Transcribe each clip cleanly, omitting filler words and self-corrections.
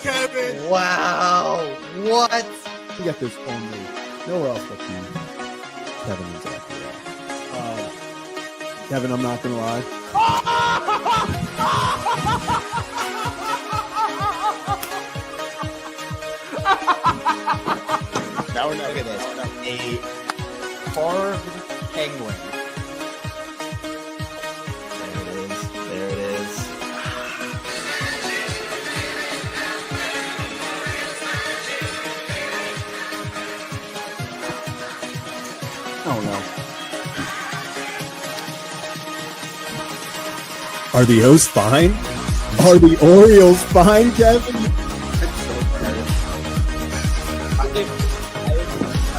Kevin. Wow. What? You get this only nowhere else but you, Kevin and Zach. Kevin, I'm not gonna lie. Now we're not look at this. A carved penguin. There it is. Oh no. Are the O's fine? Are the Orioles fine, Kevin? I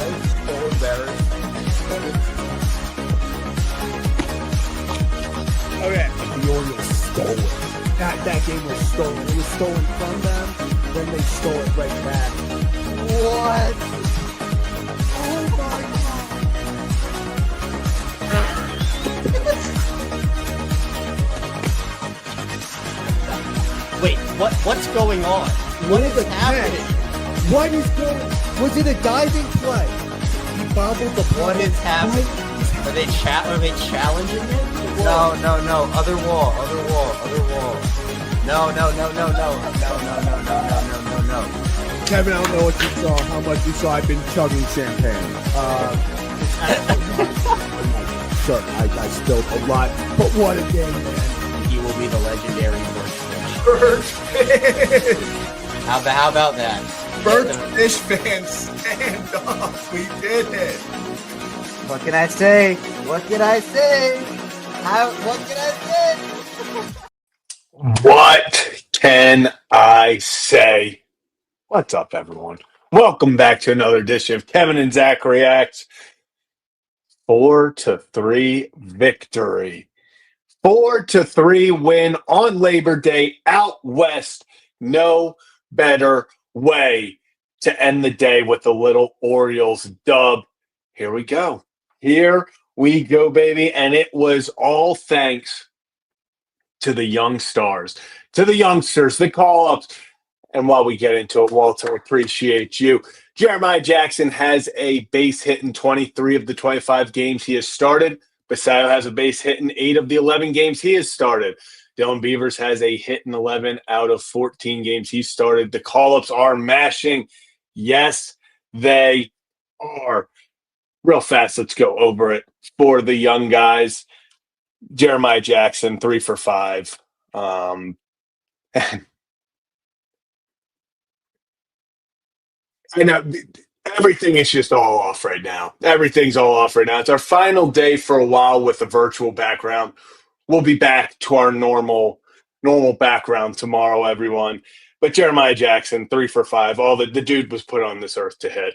was so embarrassed. Okay. The Orioles stole it. That game was stolen. It was stolen from them, then they stole it right back. What? Oh my God. Wait, what's going on? What is happening? What is going on? Was it a diving play? He bobbled the ball. What is happening? Are they challenging it? No. Other wall. No. Kevin, I don't know what you saw, how much you saw. I've been chugging champagne. Sure, I spilled a lot, but what a game, man. He will be the legendary Birdfish. How about that? Birdfish fans, stand up. We did it. What can I say? What can I say? What can I say? What's up, everyone? Welcome back to another edition of Kevin and Zach Reacts. 4-3 victory. 4-3 win on Labor Day out west. No better way to end the day with a little Orioles dub. Here we go. Here we go, baby. And it was all thanks to the young stars, to the youngsters, the call-ups. And while we get into it, Walter, appreciate you. Jeremiah Jackson has a base hit in 23 of the 25 games he has started. Basayo has a base hit in 8 of the 11 games he has started. Dylan Beavers has a hit in 11 out of 14 games he started. The call-ups are mashing. Yes, they are. Real fast, let's go over it for the young guys. Jeremiah Jackson, 3 for 5. I know everything is just all off right now. Everything's all off right now. It's our final day for a while with a virtual background. We'll be back to our normal background tomorrow, everyone. But Jeremiah Jackson, 3 for 5. All the dude was put on this earth to hit.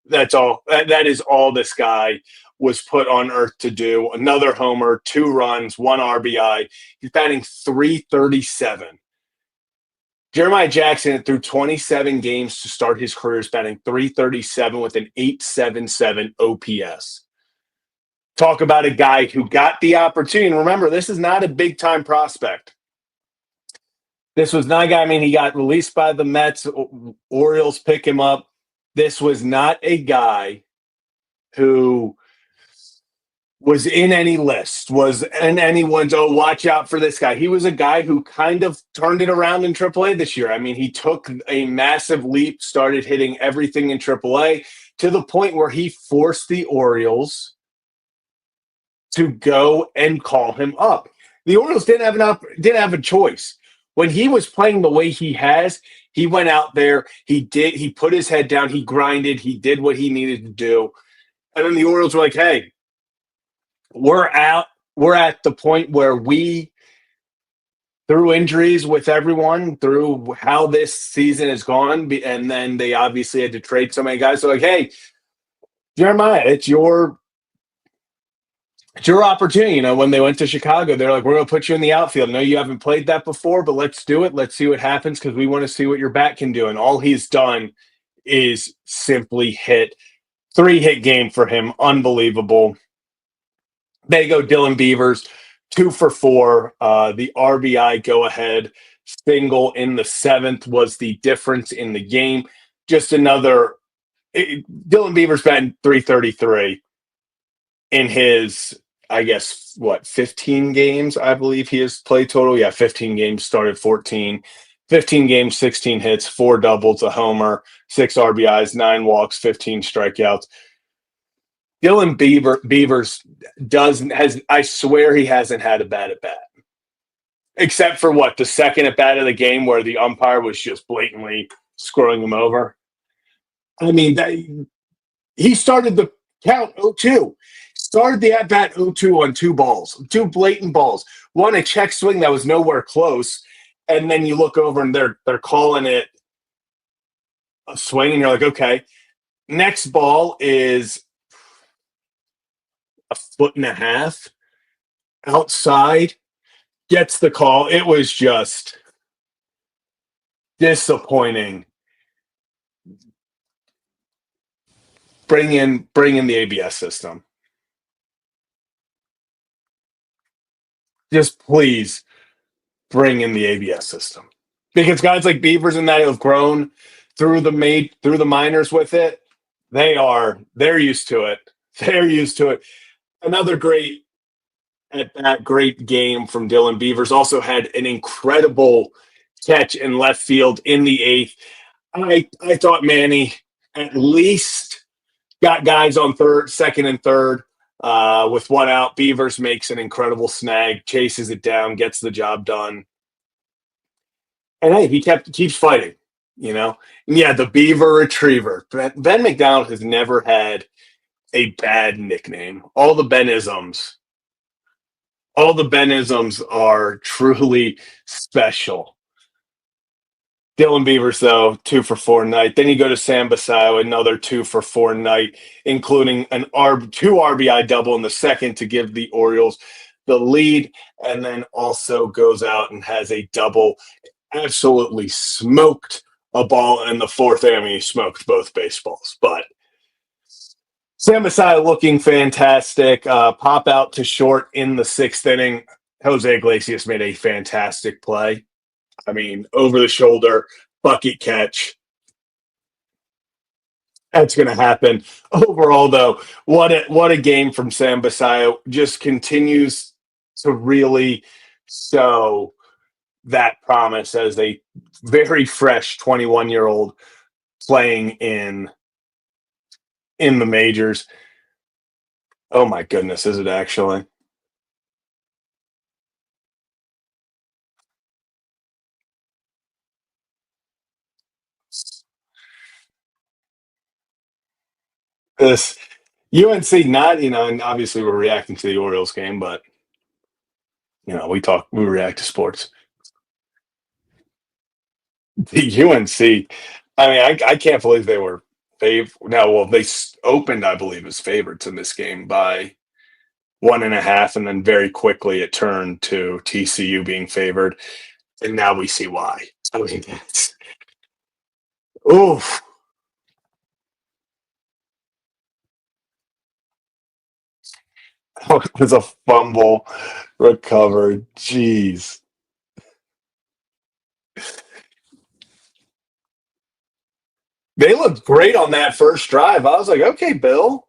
That's all. That is all this guy was put on earth to do. Another homer, 2 runs, 1 RBI. He's batting .337. Jeremiah Jackson, through 27 games to start his career, is batting .337 with an .877 OPS. Talk about a guy who got the opportunity. And remember, this is not a big-time prospect. This was not a guy, he got released by the Mets. Orioles pick him up. This was not a guy who was in any list, was in anyone's, watch out for this guy. He was a guy who kind of turned it around in AAA this year. He took a massive leap, started hitting everything in AAA to the point where he forced the Orioles to go and call him up. The Orioles didn't have a choice. When he was playing the way he has, he went out there, he put his head down, he grinded, he did what he needed to do. And then the Orioles were like, hey, we're at the point where we, through injuries with everyone, through how this season has gone, and then they obviously had to trade so many guys. So like, hey, Jeremiah, it's your opportunity. When they went to Chicago, they're like, we're going to put you in the outfield. I know you haven't played that before, but let's do it. Let's see what happens because we want to see what your bat can do. And all he's done is simply hit. 3-hit game for him. Unbelievable. There you go, Dylan Beavers, 2 for 4. The RBI go-ahead single in the seventh was the difference in the game. Just another Dylan Beavers batting 333 in his, I guess, 15 games, I believe he has played total. Yeah, 15 games, started 14. 15 games, 16 hits, 4 doubles, a homer, 6 RBIs, 9 walks, 15 strikeouts. Dylan Beavers I swear he hasn't had a bad at bat. Except for the second at bat of the game where the umpire was just blatantly screwing him over. I mean, he started the count 0-2. Started the at bat 0-2 on 2 balls, 2 blatant balls. One a check swing that was nowhere close, and then you look over and they're calling it a swing, and you're like, okay. Next ball is a 1.5 feet outside. Gets the call. It was just disappointing. Bring in the ABS system. Just please bring in the ABS system. Because guys like Beavers and that have grown through the minors with it, they're used to it. They're used to it. Another great game from Dylan Beavers. Also had an incredible catch in left field in the 8th. I thought Manny at least got guys on second and third with 1 out. Beavers makes an incredible snag, chases it down, gets the job done. And hey, he keeps fighting, And yeah, the Beaver Retriever. Ben McDonald has never had a bad nickname. All the Benisms are truly special. Dylan Beavers, though, 2 for 4 night. Then you go to Sam Basayo, another 2 for 4 night, including an 2 RBI double in the second to give the Orioles the lead, and then also goes out and has a double. Absolutely smoked a ball in the 4th inning. I mean, he smoked both baseballs, but Sam Basayo looking fantastic. Pop out to short in the 6th inning. Jose Iglesias made a fantastic play. I mean, over the shoulder, bucket catch. That's going to happen. Overall, though, what a game from Sam Basayo. Just continues to really show that promise as a very fresh 21-year-old playing in the majors. Oh my goodness, is it actually? This UNC not, and obviously we're reacting to the Orioles game, but we react to sports. The UNC, I mean, I can't believe they were they opened, I believe, as favorites in this game by 1.5, and then very quickly it turned to TCU being favored, and now we see why. I mean, that's oof. Oh, it was a fumble recovered. Jeez. They looked great on that first drive. I was like, okay, Bill.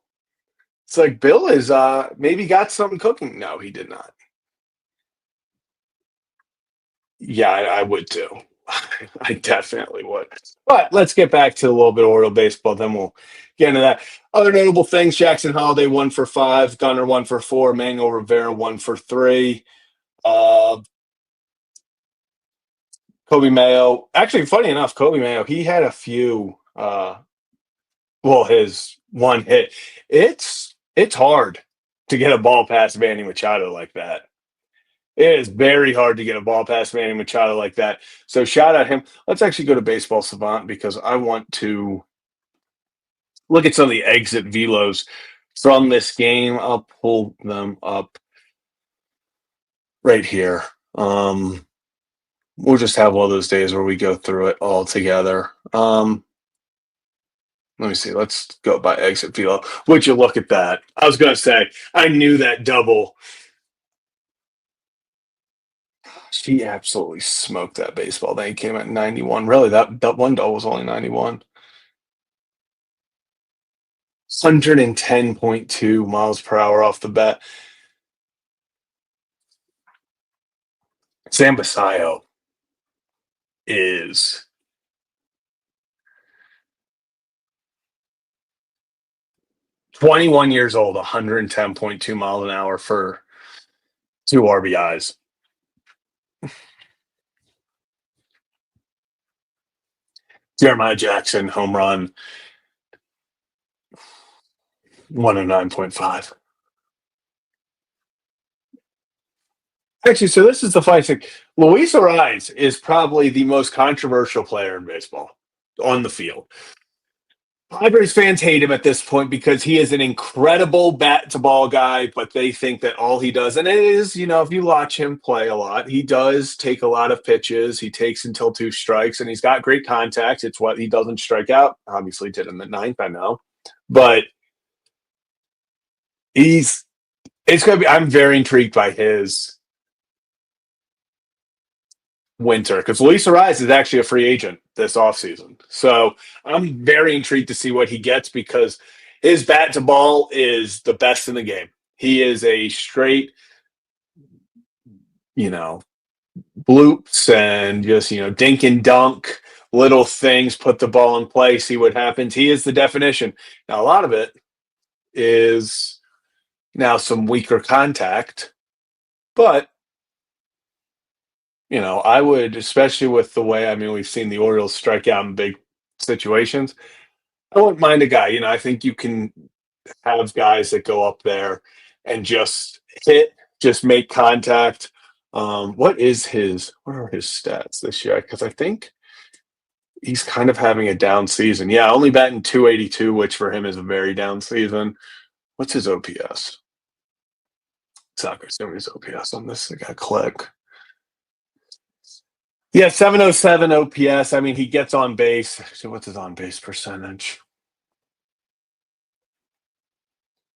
It's like Bill is maybe got something cooking. No, he did not. Yeah, I would too. I definitely would. But let's get back to a little bit of Oriole baseball. Then we'll get into that. Other notable things: Jackson Holiday 1 for 5, Gunnar 1 for 4, Manuel Rivera 1 for 3. Kobe Mayo. Actually, funny enough, Kobe Mayo, he had a few. His one hit. It's hard to get a ball past Manny Machado like that. It is very hard to get a ball past Manny Machado like that. So shout out him. Let's actually go to Baseball Savant because I want to look at some of the exit velos from this game. I'll pull them up right here. We'll just have one of those days where we go through it all together. Let me see. Let's go by exit velo. Would you look at that? I was going to say, I knew that double. She absolutely smoked that baseball. Then he came at 91. Really, that one double was only 91. 110.2 miles per hour off the bat. Sam Basayo is 21 years old, 110.2 miles an hour for 2 RBIs. Jeremiah Jackson, home run, 109.5. Actually, so this is the funny thing. Luis Ariz is probably the most controversial player in baseball on the field. Padres fans hate him at this point because he is an incredible bat to ball guy, but they think that all he does, and it is, if you watch him play a lot, he does take a lot of pitches. He takes until 2 strikes, and he's got great contact. It's what he doesn't strike out. Obviously, did in the ninth, I know, but it's going to be, I'm very intrigued by his winter because Luis Ariz is actually a free agent this offseason. So I'm very intrigued to see what he gets because his bat to ball is the best in the game. He is a straight, you know, bloops and just, dink and dunk little things, put the ball in play, see what happens. He is the definition. Now, a lot of it is now some weaker contact, but I would, especially with the way, we've seen the Orioles strike out in big situations. I wouldn't mind a guy. I think you can have guys that go up there and just hit, just make contact. What are his stats this year? Because I think he's kind of having a down season. Yeah, only batting 282, which for him is a very down season. What's his OPS? Soccer, his OPS on this. I got to click. Yeah, 707 OPS. He gets on base. So what's his on base percentage?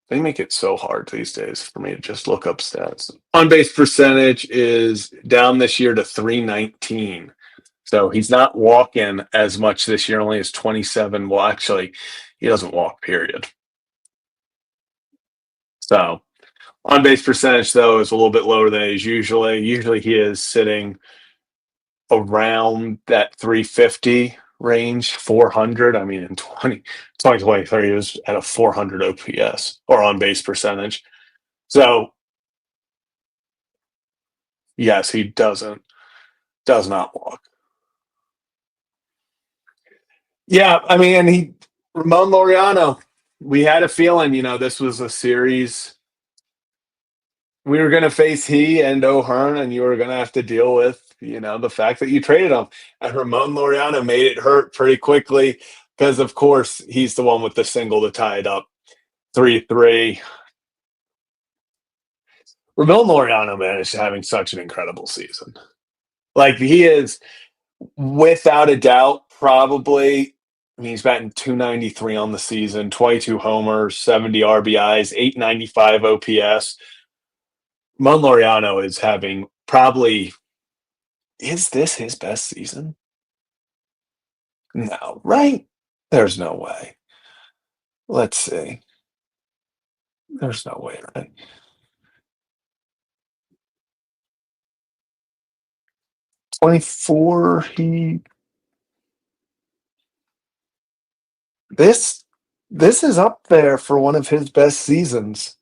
They make it so hard these days for me to just look up stats. On base percentage is down this year to 319. So he's not walking as much this year, only as 27. Well, actually, he doesn't walk, period. So on base percentage, though, is a little bit lower than it is usually. Usually he is sitting around that 350 range, 400. In 2023, he was at a 400 OPS or on base percentage. So, yes, he does not walk. Yeah, and Ramon Laureano, we had a feeling, this was a series we were going to face he and O'Hearn, and you were going to have to deal with, the fact that you traded him. And Ramon Laureano made it hurt pretty quickly because, of course, he's the one with the single to tie it up 3-3. Ramon Laureano, man, is having such an incredible season. Like, he is, without a doubt, probably. He's batting 293 on the season, 22 homers, 70 RBIs, 895 OPS. Ramon Laureano is having probably. Is this his best season? No, right? There's no way. Let's see. There's no way, right? 24, this is up there for one of his best seasons.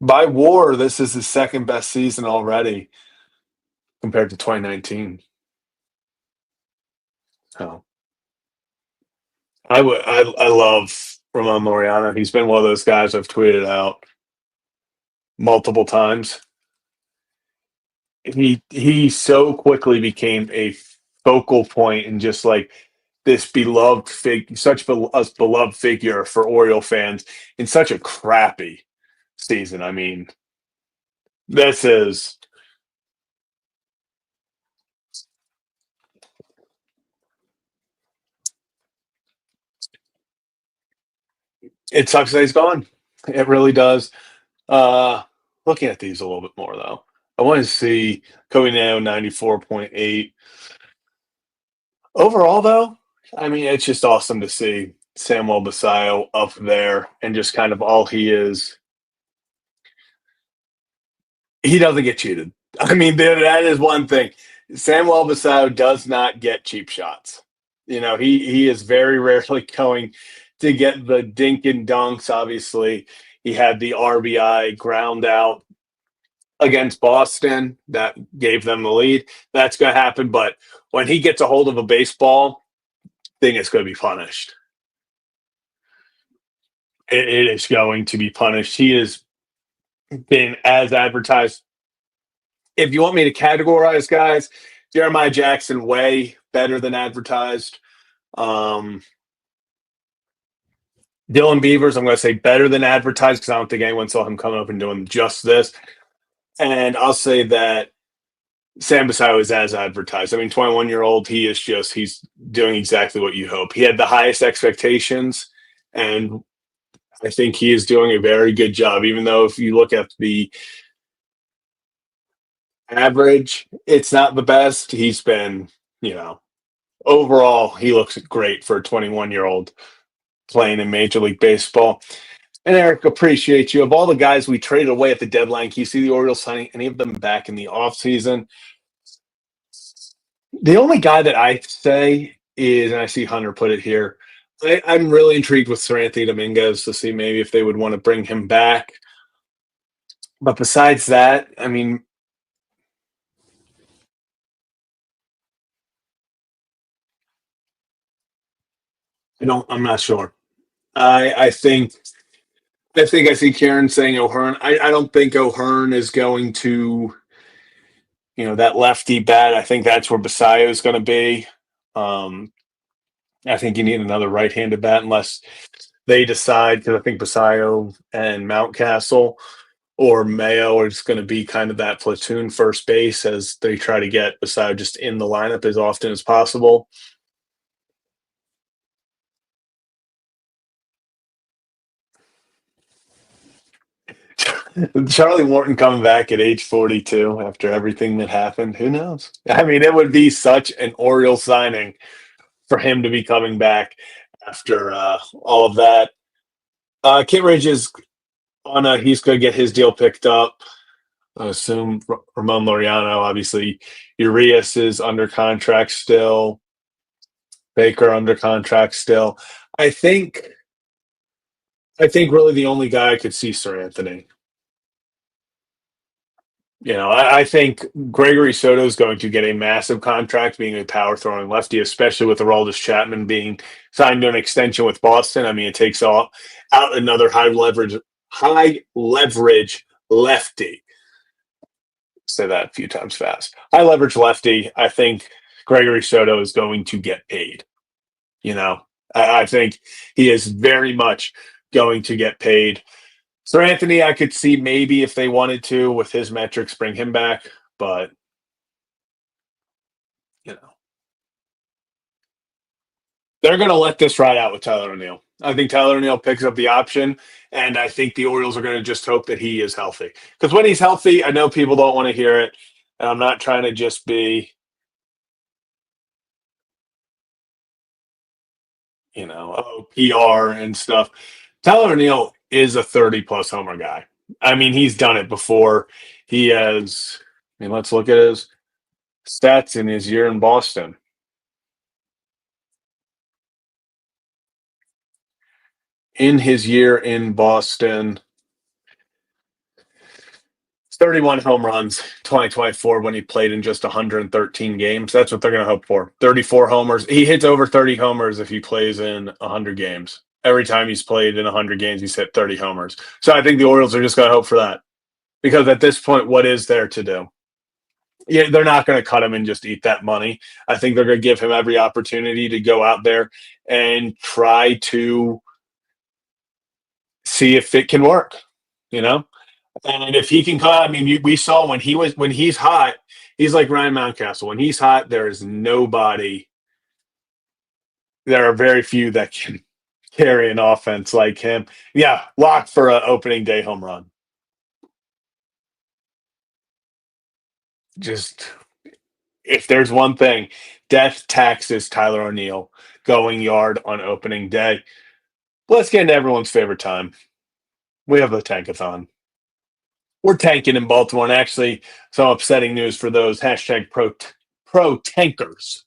By WAR, this is his second best season already compared to 2019. So I love Ramon Laureano. He's been one of those guys I've tweeted out multiple times. He so quickly became a focal point and just like this beloved beloved figure for Oriole fans in such a crappy season. This is It sucks that he's gone. It really does. Uh, Looking at these a little bit more though, I want to see Kobe now 94.8. Overall, though, I mean, it's just awesome to see Samuel Basayo up there and just kind of all he is. He doesn't get cheated. I mean, that is one thing. Samuel Basayo does not get cheap shots. He is very rarely going to get the dink and dunks. Obviously, he had the RBI ground out against Boston that gave them the lead. That's going to happen. But when he gets a hold of a baseball, I think it's going to be punished. It is going to be punished. He has been as advertised. If you want me to categorize guys, Jeremiah Jackson way better than advertised. Dylan Beavers, I'm going to say better than advertised because I don't think anyone saw him coming up and doing just this. And I'll say that Sam Basayo is as advertised. I mean, 21-year-old, he's doing exactly what you hope. He had the highest expectations, and I think he is doing a very good job, even though if you look at the average, it's not the best. He's been, overall, he looks great for a 21-year-old playing in Major League Baseball. And Eric, appreciate you. Of all the guys we traded away at the deadline, can you see the Orioles signing any of them back in the offseason? The only guy that I say is, and I see Hunter put it here, I'm really intrigued with Seranthony Dominguez to see maybe if they would want to bring him back. But besides that, I mean, I'm not sure. I think I see Karen saying O'Hearn. I don't think O'Hearn is going to, that lefty bat. I think that's where Basayo is going to be. I think you need another right-handed bat unless they decide, because I think Basayo and Mountcastle or Mayo are just going to be kind of that platoon first base as they try to get Basayo just in the lineup as often as possible. Charlie Morton coming back at age 42 after everything that happened. Who knows? I mean, it would be such an Orioles signing for him to be coming back after all of that. Kit Ridge is he's going to get his deal picked up. I assume Ramon Laureano, obviously. Urias is under contract still. Baker under contract still. I think really the only guy I could see Sir Anthony. I think Gregory Soto is going to get a massive contract being a power throwing lefty, especially with Aroldis Chapman being signed to an extension with Boston. I mean, it takes out another high leverage lefty. Say that a few times fast. High leverage lefty. I think Gregory Soto is going to get paid. I think he is very much going to get paid. Sir Anthony, I could see maybe if they wanted to, with his metrics, bring him back, but they're going to let this ride out with Tyler O'Neill. I think Tyler O'Neill picks up the option, and I think the Orioles are going to just hope that he is healthy. Because when he's healthy, I know people don't want to hear it, and I'm not trying to just be, PR and stuff. Tyler O'Neill is a 30-plus homer guy. I mean, he's done it before. He has, let's look at his stats in his year in Boston. In his year in Boston, 31 home runs, 2024 when he played in just 113 games. That's what they're going to hope for. 34 homers. He hits over 30 homers if he plays in 100 games. Every time he's played in 100 games, he's hit 30 homers. So I think the Orioles are just going to hope for that. Because at this point, what is there to do? Yeah, they're not going to cut him and just eat that money. I think they're going to give him every opportunity to go out there and try to see if it can work, And if he can cut, we saw when he's hot, he's like Ryan Mountcastle. When he's hot, there is nobody. There are very few that can carry an offense like him. Yeah, lock for an opening day home run. Just if there's one thing, death taxes Tyler O'Neill going yard on opening day. Let's get into everyone's favorite time. We have the Tankathon. We're tanking in Baltimore, and actually, some upsetting news for those hashtag pro tankers.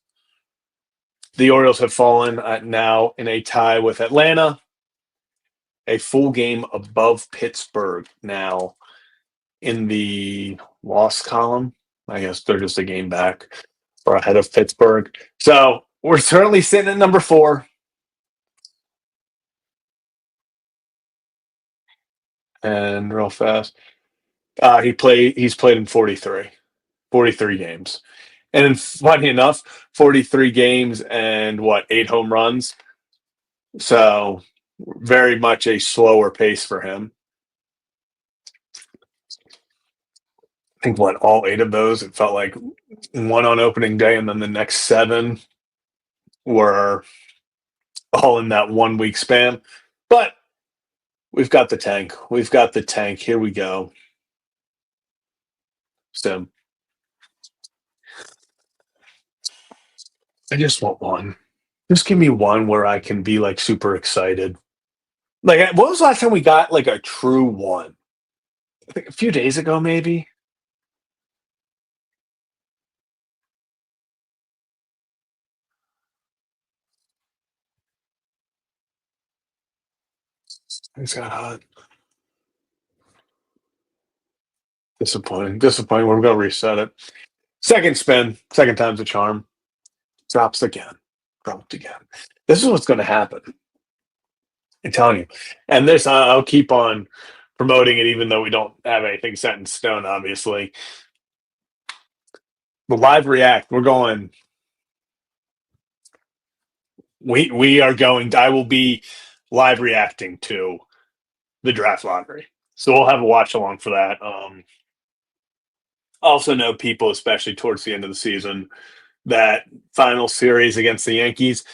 The Orioles have fallen now in a tie with Atlanta, a full game above Pittsburgh now in the loss column. I guess they're just a game back or ahead of Pittsburgh. So we're certainly sitting at number 4. And real fast, he's played in 43 games. And funny enough, 43 games and 8 home runs. So very much a slower pace for him. I think all 8 of those, it felt like one on opening day, and then the next 7 were all in that 1 week span. But we've got the tank. We've got the tank. Here we go. So I just want one. Just give me one where I can be like super excited. Like, what was the last time we got like a true one? I think a few days ago, maybe. It's got hot. Disappointing. We're going to reset it. Second spin. Second time's a charm. Drops again. Dropped again. This is what's going to happen. I'm telling you. And this, I'll keep on promoting it, even though we don't have anything set in stone, obviously. The live react, we're going. We are going. I will be live reacting to the draft lottery, so we'll have a watch along for that. Also know people, especially towards the end of the season, that final series against the Yankees,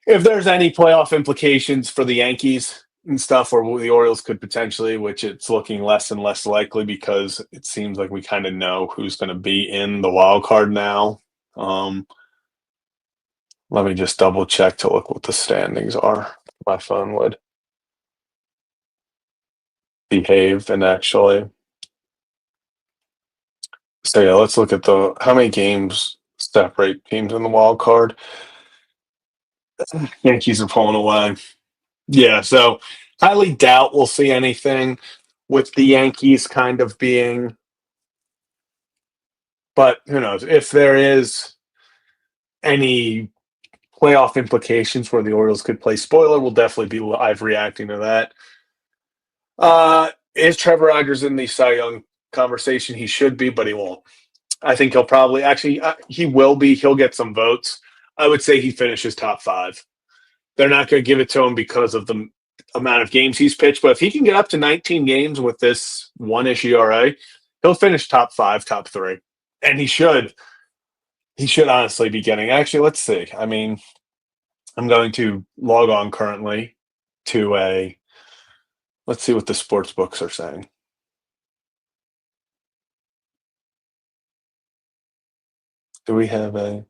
if there's any playoff implications for the Yankees and stuff, or the Orioles could potentially, which it's looking less and less likely because it seems like we kind of know who's going to be in the wild card now. Let me just double check to look what the standings are. My phone would behave and actually. So yeah, let's look at how many games separate teams in the wild card. Yankees are pulling away. Yeah, so highly doubt we'll see anything with the Yankees kind of being, but who knows if there is any playoff implications where the Orioles could play spoiler. We'll definitely be live reacting to that. Is Trevor Rogers in the Cy Young conversation? He should be, but he won't. I think he'll probably he will be. He'll get some votes. I would say he finishes top 5. They're not going to give it to him because of the amount of games he's pitched, but if he can get up to 19 games with this 1-ish ERA, he'll finish top 5, top 3, and he should. He should honestly be getting. Actually, let's see. I mean, I'm going to log on currently to let's see what the sports books are saying. Do we have a?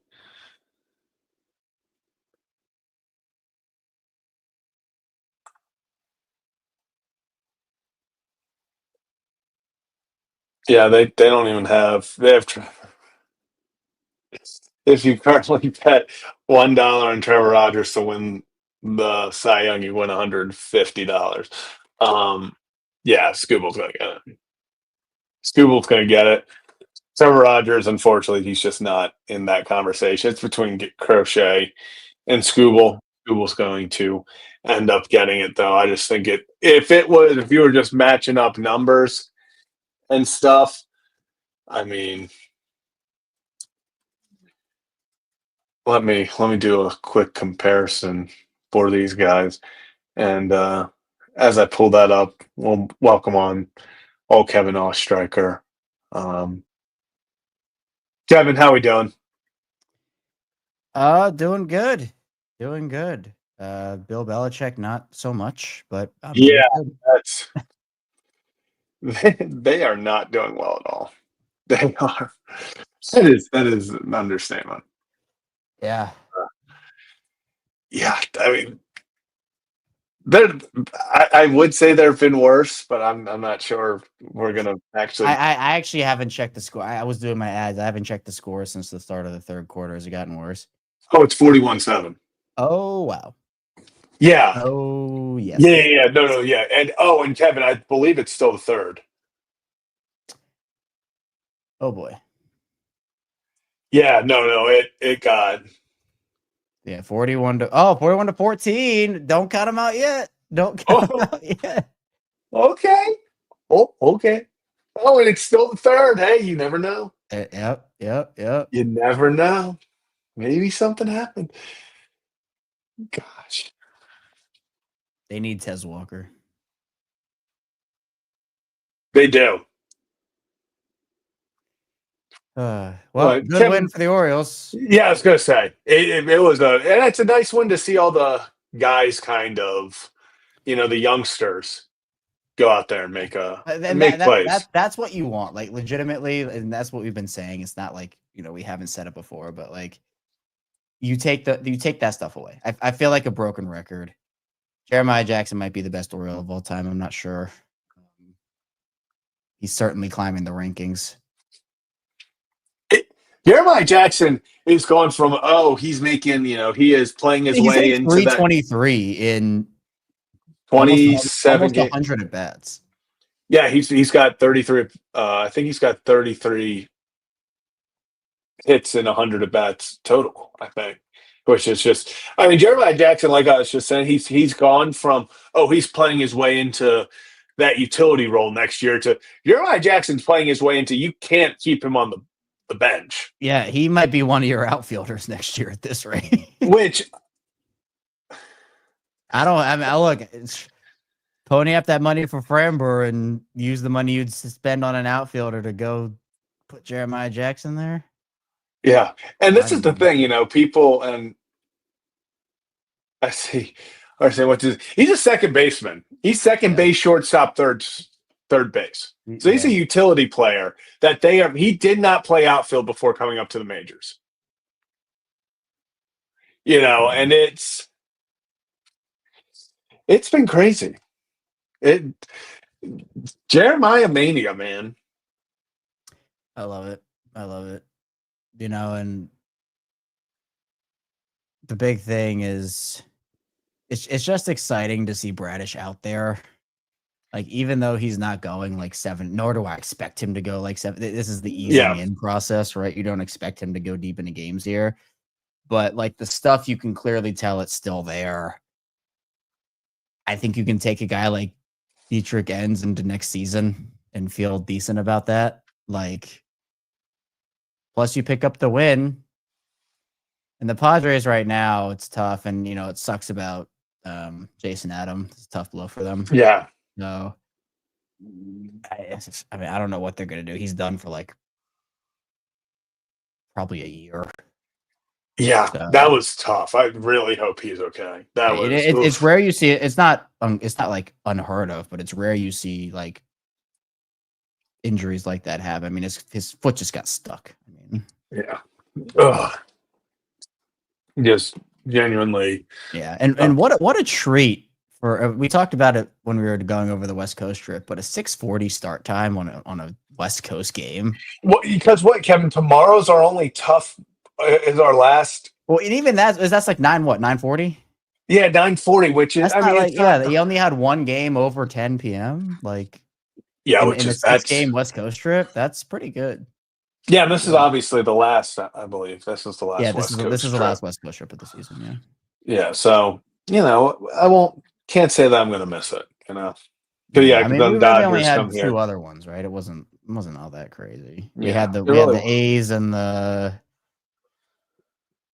Yeah, they don't even have. They have. If you currently bet $1 on Trevor Rogers to win the Cy Young, you win $150. Yeah, Scooble's gonna get it. Scooble's gonna get it. Trevor Rogers, unfortunately, he's just not in that conversation. It's between Crochet and Scooble. Scooble's going to end up getting it, though. I just think if you were just matching up numbers and stuff, I mean, let me do a quick comparison for these guys. And as I pull that up, we'll welcome on old Kevin Ostreicher. Kevin, how we doing? Doing good. Doing good. Bill Belichick, not so much, but I'm Yeah, good. that's they are not doing well at all. They are. That is an understatement. Yeah. Yeah, I mean, there. I would say there have been worse, but I'm not sure we're gonna actually. I actually haven't checked the score. I was doing my ads. I haven't checked the score since the start of the third quarter. Has it gotten worse? Oh, it's 41-7. Oh wow. Yeah, Oh yes. yeah. No, yeah, and Kevin, I believe it's still the third. Oh boy. Yeah, no, it got. Yeah, 41 to 14. Don't count them out yet. Don't count them Oh, out yet. okay. Oh, okay. Oh, and it's still the third. Hey, you never know. Yep. You never know. Maybe something happened. Gosh, They need Tez Walker. they do. Well, But good win Kevin, for the Orioles. yeah, I was gonna say it was and it's a nice one to see all the guys kind of, the youngsters go out there and And make plays. that's what you want, like legitimately, and that's what we've been saying. It's not like we haven't said it before, but like you take that stuff away. I feel like a broken record. Jeremiah Jackson might be the best Oriole of all time. I'm not sure. He's certainly climbing the rankings. Jeremiah Jackson is going from he's making he is playing his way into that 323 in 27 almost game. 100 at bats. Yeah, he's got 33. I think he's got 33 hits and 100 at bats total. I think, which is just. I mean, Jeremiah Jackson, like I was just saying, he's gone from he's playing his way into that utility role next year to Jeremiah Jackson's playing his way into you can't keep him on the bench. Yeah, he might be one of your outfielders next year at this rate. Which look, pony up that money for Framber and use the money you'd spend on an outfielder to go put Jeremiah Jackson there. Yeah, and this is the thing, people and I say he's a second baseman. He's second base, shortstop, third base. So he's a utility player that he did not play outfield before coming up to the majors. And it's been crazy. Jeremiah mania, man. I love it. And the big thing is it's just exciting to see Bradish out there. Like, even though he's not going like 7, nor do I expect him to go like 7. This is the easing in process, right? You don't expect him to go deep into games here. But like the stuff, you can clearly tell it's still there. I think you can take a guy like Dietrich Enns into next season and feel decent about that. Like, plus you pick up the win. And the Padres right now, it's tough. And, it sucks about Jason Adam. It's a tough blow for them. Yeah. No. I don't know what they're going to do. He's done for like probably a year. Yeah, so, that was tough. I really hope he's okay. It's rare you see it. It's not like unheard of, but it's rare you see like injuries like that happen. I mean, his foot just got stuck. I mean, yeah. Ugh. Just genuinely. Yeah, and what a treat for. We talked about it when we were going over the West Coast trip, but a 6:40 start time on a West Coast game. Well, because Kevin? Tomorrow's our only tough. Is our last. Well, and even that's like 9:40. Yeah, 9:40, which is he only had one game over 10 p.m. Like, which is a 6-game West Coast trip. That's pretty good. Yeah, and this is obviously the last. I believe this is the last. Yeah, this is the last West Coast trip of the season. Yeah. Yeah, so I can't say that I'm going to miss it. But I mean, we only had 2 other ones, right? It wasn't all that crazy. We had the A's and the.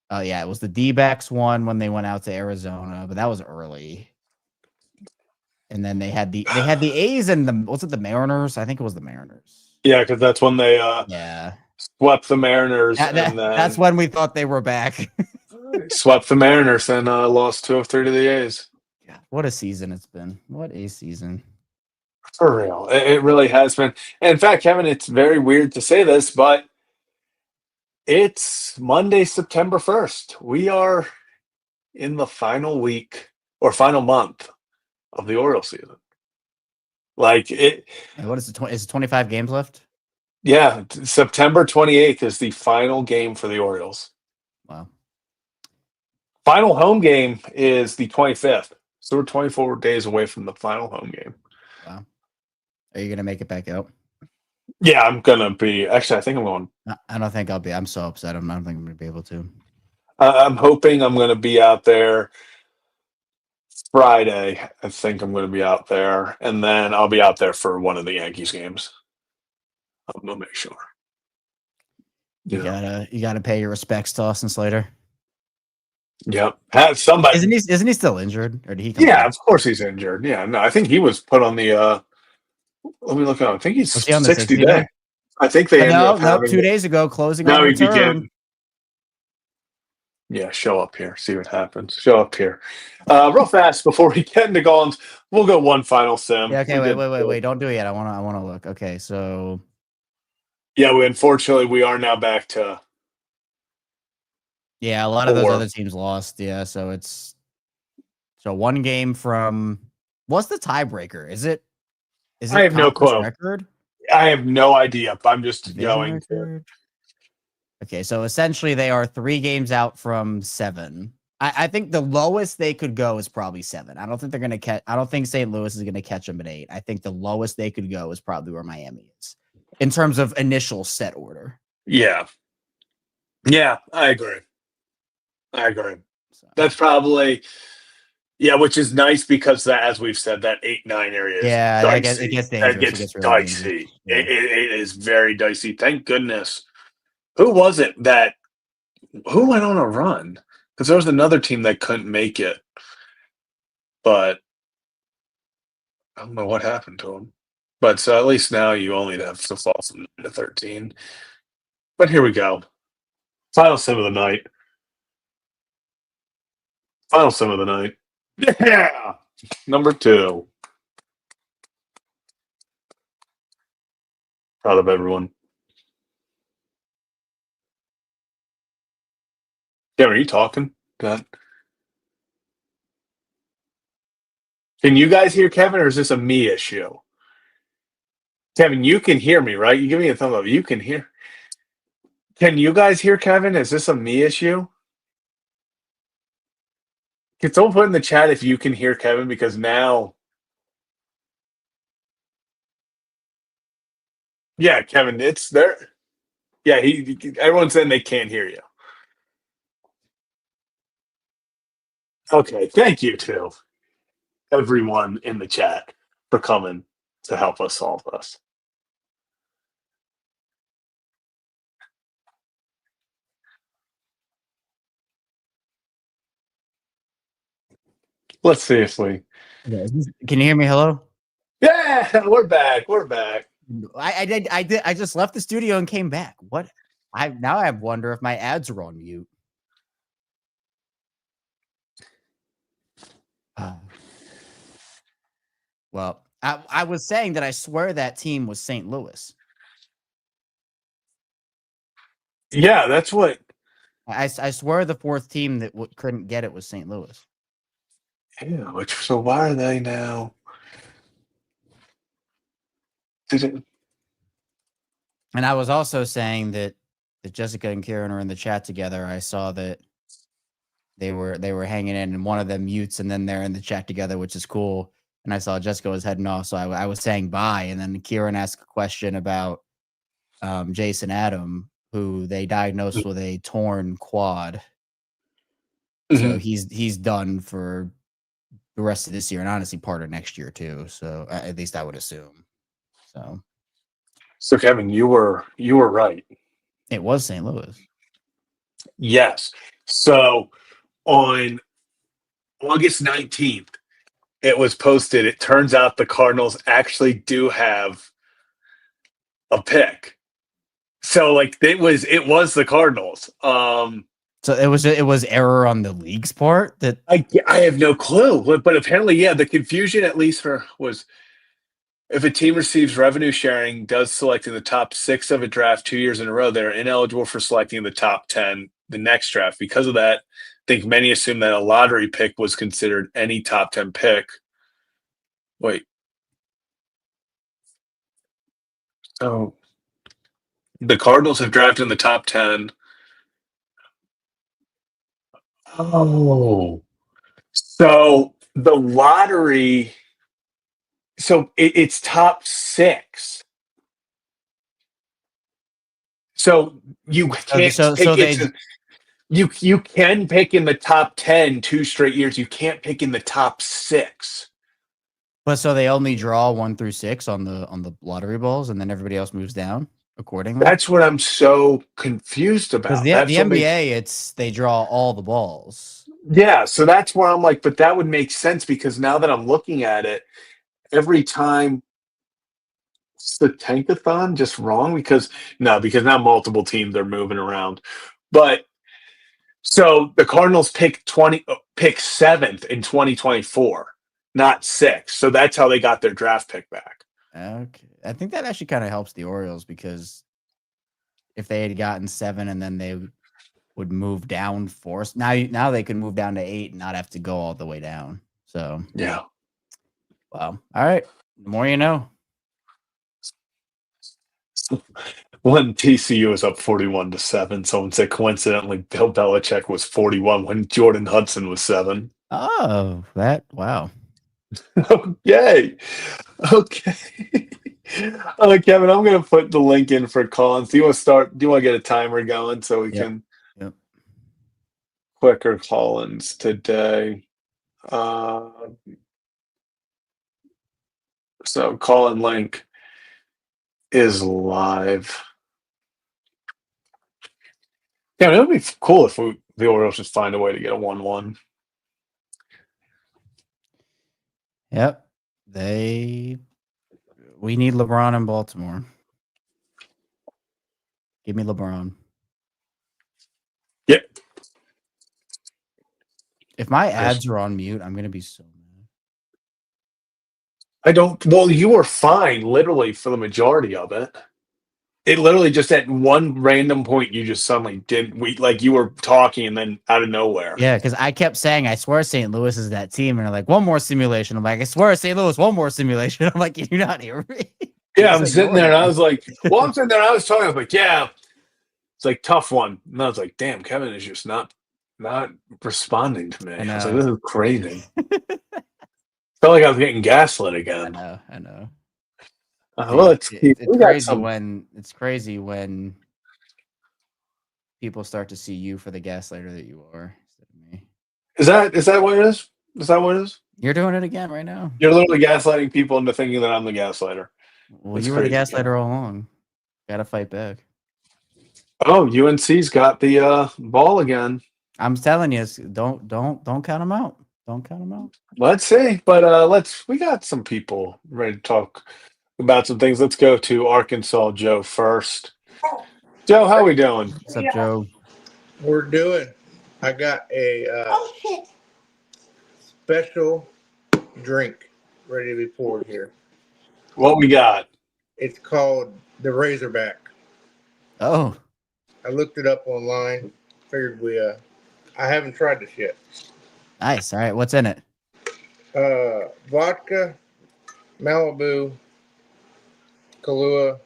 Oh yeah, it was the D-backs one when they went out to Arizona, but that was early. And then they had the A's and the Mariners? I think it was the Mariners. Yeah, because that's when they swept the Mariners. That's when we thought they were back. Swept the Mariners and lost 2-3 to the A's. God, what a season it's been. What a season. For real. It really has been. And in fact, Kevin, it's very weird to say this, but it's Monday, September 1st. We are in the final week or final month of the Orioles season. Like it. What is it? Is it 25 games left? Yeah, September 28th is the final game for the Orioles. Wow. Final home game is the 25th. So we're 24 days away from the final home game. Wow. Are you going to make it back out? Yeah, I'm going to be. Actually, I think I'm going. I don't think I'll be. I'm so upset. I don't think I'm going to be able to. I'm hoping I'm going to be out there Friday. I think I'm going to be out there. And then I'll be out there for one of the Yankees games. I'm going to make sure. You gotta pay your respects to Austin Slater. Yep. Have somebody. Isn't he still injured? Or did he Yeah, back? of course he's injured. Yeah, no, I think he was put on the let me look up. I think he's he on the 60 day? day. I think they ended up having 2 days ago, closing now on he return. began. Yeah, show up here. See what happens. Show up here. Real fast before we get into Gollins, we'll go one final sim. Yeah, okay, wait. Don't do it yet. I wanna look. Okay, so yeah, unfortunately we are now back to yeah, a lot of those 4. other teams lost. Yeah, so it's one game from what's the tiebreaker? Is it I have no conference clue. record? I have no idea. I'm just Division going record? Okay, so essentially they are 3 games out from 7. I think the lowest they could go is probably 7. I don't think they're gonna catch. I don't think St. Louis is gonna catch them at 8. I think the lowest they could go is probably where Miami is in terms of initial set order. Yeah, I agree. So, That's probably which is nice because that, as we've said, that 8-9 area is dicey. it gets dangerous. That gets It gets really dicey. dangerous. Yeah. It is very dicey. Thank goodness. Who was it who went on a run? Because there was another team that couldn't make it, but I don't know what happened to them. But so at least now you only have to fall from 9 to 13. But here we go. Final sim of the night. Yeah! Number 2. Proud of everyone. Kevin, are you talking? God. Can you guys hear Kevin, or is this a me issue? Kevin, you can hear me, right? You give me a thumbs up. You can hear. Can you guys hear Kevin? Is this a me issue? Can someone put in the chat if you can hear Kevin? Because now. Yeah, Kevin, it's there. Yeah, everyone's saying they can't hear you. Okay, thank you to everyone in the chat for coming to help us solve this. Let's see if we. Can you hear me? Hello? Yeah, we're back. I just left the studio and came back. What? I wonder if my ads are on mute. Well, I was saying that I swear that team was St. Louis. Yeah, that's what. I swear the 4th team that couldn't get it was St. Louis. Yeah, so why are they now? And I was also saying that Jessica and Kieran are in the chat together. I saw that they were hanging in, and one of them mutes, and then they're in the chat together, which is cool. And I saw Jessica was heading off, so I was saying bye, and then Kieran asked a question about Jason Adam, who they diagnosed with a torn quad. So he's done for the rest of this year, and honestly part of next year too. So at least I would assume. So Kevin, you were right. It was St. Louis. Yes. So on August 19th, it was posted. It turns out the Cardinals actually do have a pick. So like it was the Cardinals. So it was error on the league's part that I have no clue, but apparently, yeah, the confusion at least was if a team receives revenue sharing, does select in the top 6 of a draft 2 years in a row, they're ineligible for selecting the top 10 the next draft. Because of that, I think many assume that a lottery pick was considered any top 10 pick. Wait. So the Cardinals have drafted in the top 10. Oh. So the lottery, so it's top 6. So you can't pick you can pick in the top 10 2 straight years. You can't pick in the top 6. but so they only draw 1 through 6 on the lottery balls, and then everybody else moves down accordingly. That's what I'm so confused Because about. the NBA, they draw all the balls. Yeah, so that's where I'm like, but that would make sense because now that I'm looking at it, every time it's the Tankathon just wrong because now multiple teams are moving around. But so the Cardinals pick 7th in 2024, not 6th. So that's how they got their draft pick back. Okay, I think that actually kind of helps the Orioles because if they had gotten 7 and then they would move down 4, now they can move down to 8 and not have to go all the way down. So Yeah. wow. All right, the more you know. When TCU was up 41-7, someone said coincidentally Bill Belichick was 41 when Jordan Hudson was 7. Oh, wow. Yay. Okay. Kevin, I'm going to put the link in for Collins. Do you want to get a timer going so we can quicker Collins today? So Colin link is live. Yeah, it would be cool if the Orioles just find a way to get a 1-1. Yep. We need LeBron in Baltimore. Give me LeBron. Yep. If my ads are on mute, I'm going to be so mad. Well, you were fine literally for the majority of it. It literally just at one random point you just suddenly you were talking and then out of nowhere. Yeah, because I kept saying, I swear St. Louis is that team. And they're like, one more simulation. I'm like, I swear St. Louis, one more simulation. I'm like, you're not hearing me. Yeah, I'm sitting there and I was like, I'm sitting there and I was talking. I was like, yeah, it's like tough one. And I was like, damn, Kevin is just not responding to me. I was like, this is crazy. Felt like I was getting gaslit again. I know. Well, it's crazy when people start to see you for the gaslighter that you are instead of me. Is that what it is? Is that what it is? You're doing it again right now. You're literally gaslighting people into thinking that I'm the gaslighter. Well, you were the gaslighter all along. Gotta fight back. Oh, UNC's got the ball again. I'm telling you, don't count them out. Don't count them out. Let's see, but we got some people ready to talk about some things. Let's go to Arkansas Joe first. Joe, how are we doing? What's up, Joe? We're doing. I got a special drink ready to be poured here. What we got? It's called the Razorback. Oh. I looked it up online. Figured I haven't tried this yet. Nice. All right. What's in it? Vodka, Malibu, Kahlua,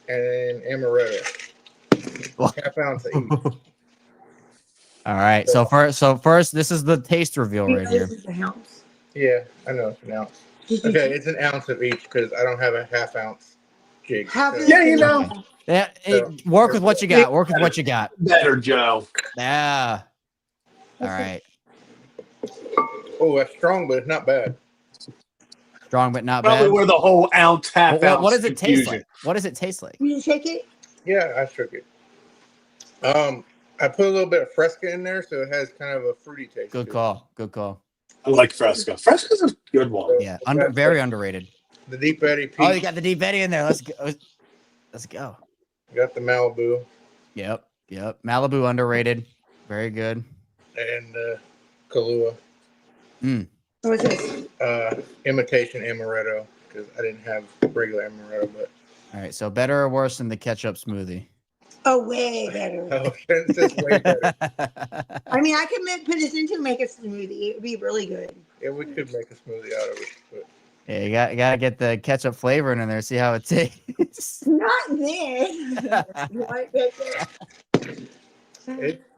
and amaretto. Half ounce of each. All right. So first, this is the taste reveal right here. Yeah, I know it's an ounce. Okay, it's an ounce of each because I don't have a half ounce jig. Yeah, you know. Yeah, work with what you got. Work with what you got. Better, Joe. Yeah. All right. Oh, that's strong, but it's not bad. Strong, but not Probably bad. where the whole ounce, half ounce. What does it taste like? What does it taste like? Will you shake it? Yeah, I shook it. I put a little bit of Fresca in there, so it has kind of a fruity taste. Good call. Good call. I like Fresca. Fresca's a good one. Yeah, very underrated. The Deep Eddy peach. Oh, you got the Deep Eddy in there. Let's go. Let's go. Got the Malibu. Yep. Malibu underrated. Very good. And Kahlua. What's this? Imitation amaretto, because I didn't have regular amaretto, but All right. So better or worse than the ketchup smoothie? Oh, way better. it's just way better. I mean, I could put this into make a smoothie. It would be really good. Yeah, we could make a smoothie out of it. But Yeah, you gotta get the ketchup flavor in there. See how it tastes. Not this. You like that?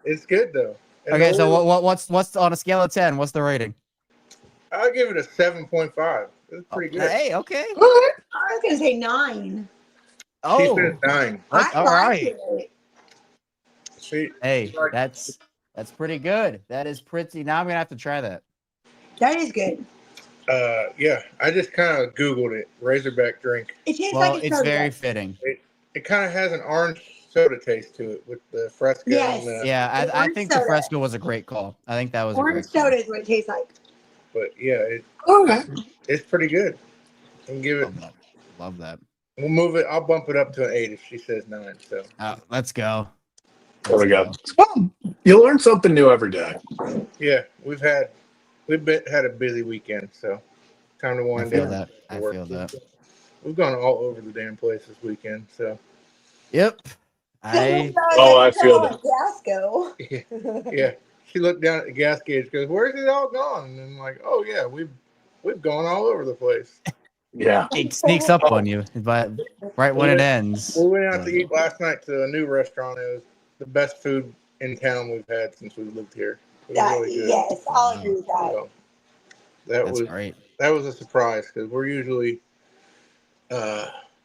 it's good though. And Okay, the so Orioles- what's on a scale of 10? What's the rating? I'll give it a 7.5. It's pretty good. Hey, okay. I was gonna say 9. She Oh, said 9. I all like right. it. She, Hey, like- that's pretty good. That is pretty. Now I'm gonna have to try that. That is good. yeah, I just kind of Googled it. Razorback drink. It tastes Well, like a it's soda. very fitting. It kind of has an orange soda taste to it with the Fresca. Yes. And the, Yeah, I Orange think the soda. Fresco was a great call. I think that was Orange a great call. soda is what it tastes like. But yeah, Okay. it's pretty good. And give it. Love that. Love that. We'll move it. I'll bump it up to an 8 if she says 9. So Let's go. There we go. Well, you learn something new every day. yeah, we've had a busy weekend. So time to I wind feel down. that. I Work. feel that. We've gone all over the damn place this weekend. So Yep. I I feel that. Gasco. yeah, she looked down at the gas gauge, goes, "Where's it all gone?" And I'm like, "Oh yeah, we've gone all over the place." Yeah. it sneaks up on you, but right when it ends. We went out to eat last night to a new restaurant. It was the best food in town we've had since we've lived here. It was really good. Yes, I'll agree with that. So, That's great. that was a surprise because we're usually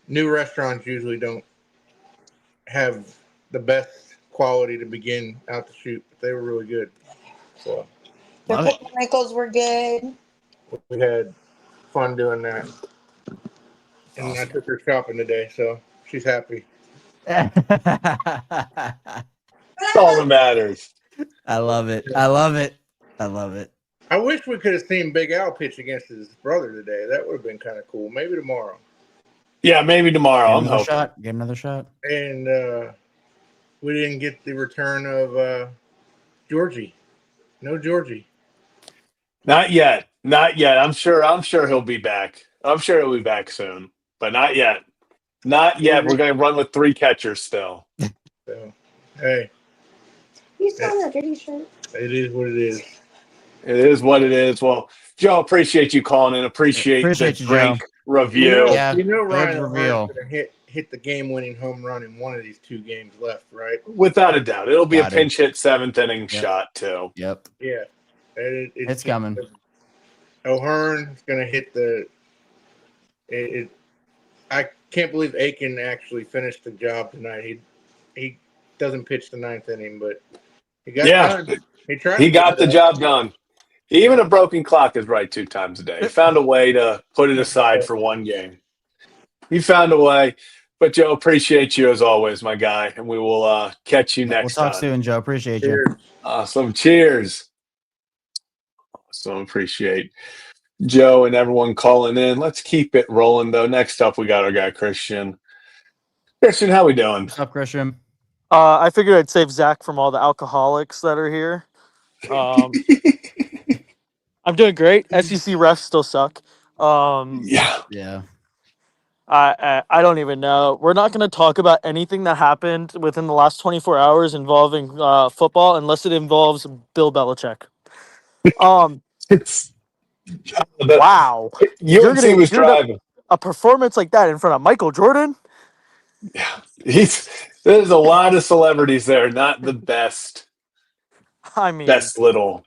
new restaurants usually don't have the best quality to begin out the shoot, but they were really good. So The Love it. pumpernickels were good. we had fun doing that. And I took her shopping today, so she's happy. That's all that matters. I love it. I love it. I love it. I wish we could have seen Big Al pitch against his brother today. That would have been kind of cool. Maybe tomorrow. Yeah, maybe tomorrow. Get I'm another hoping. shot. Get another shot. And we didn't get the return of Georgie. No Georgie. Not yet. Not yet. I'm sure he'll be back. I'm sure he'll be back soon. But not yet. Not yet. We're gonna run with 3 catchers still. So hey, You saw that dirty shirt? it is what it is. It is what it is. Well, Joe, appreciate you calling in. Appreciate you, the Joe. drink review. Yeah, you know good Ryan reveal. O'Hearn's gonna hit the game-winning home run in one of these 2 games left, right? Without a doubt. It'll be Got a it. pinch hit 7th inning Yep. shot too. Yep. Yeah, It's coming. O'Hearn's gonna hit the. I can't believe Aiken actually finished the job tonight. He doesn't pitch the 9th inning, but he got Yeah. done. He tried. He to got get the it job done. Even a broken clock is right 2 times a day. He found a way to put it aside for 1 game. He found a way. But Joe, appreciate you as always, my guy, and we will catch you next We'll talk time. soon, Joe. Appreciate you. Cheers. Awesome. Cheers. Awesome. Appreciate Joe and everyone calling in. Let's keep it rolling, though. Next up, we got our guy, Christian. Christian, how we doing? What's up, Christian? I figured I'd save Zach from all the alcoholics that are here. I'm doing great. SEC refs still suck. Yeah. Yeah. I don't even know. We're not going to talk about anything that happened within the last 24 hours involving football unless it involves Bill Belichick. It's Wow. UNC was driving. A performance like that in front of Michael Jordan? Yeah. There's a lot of celebrities there. Not the best little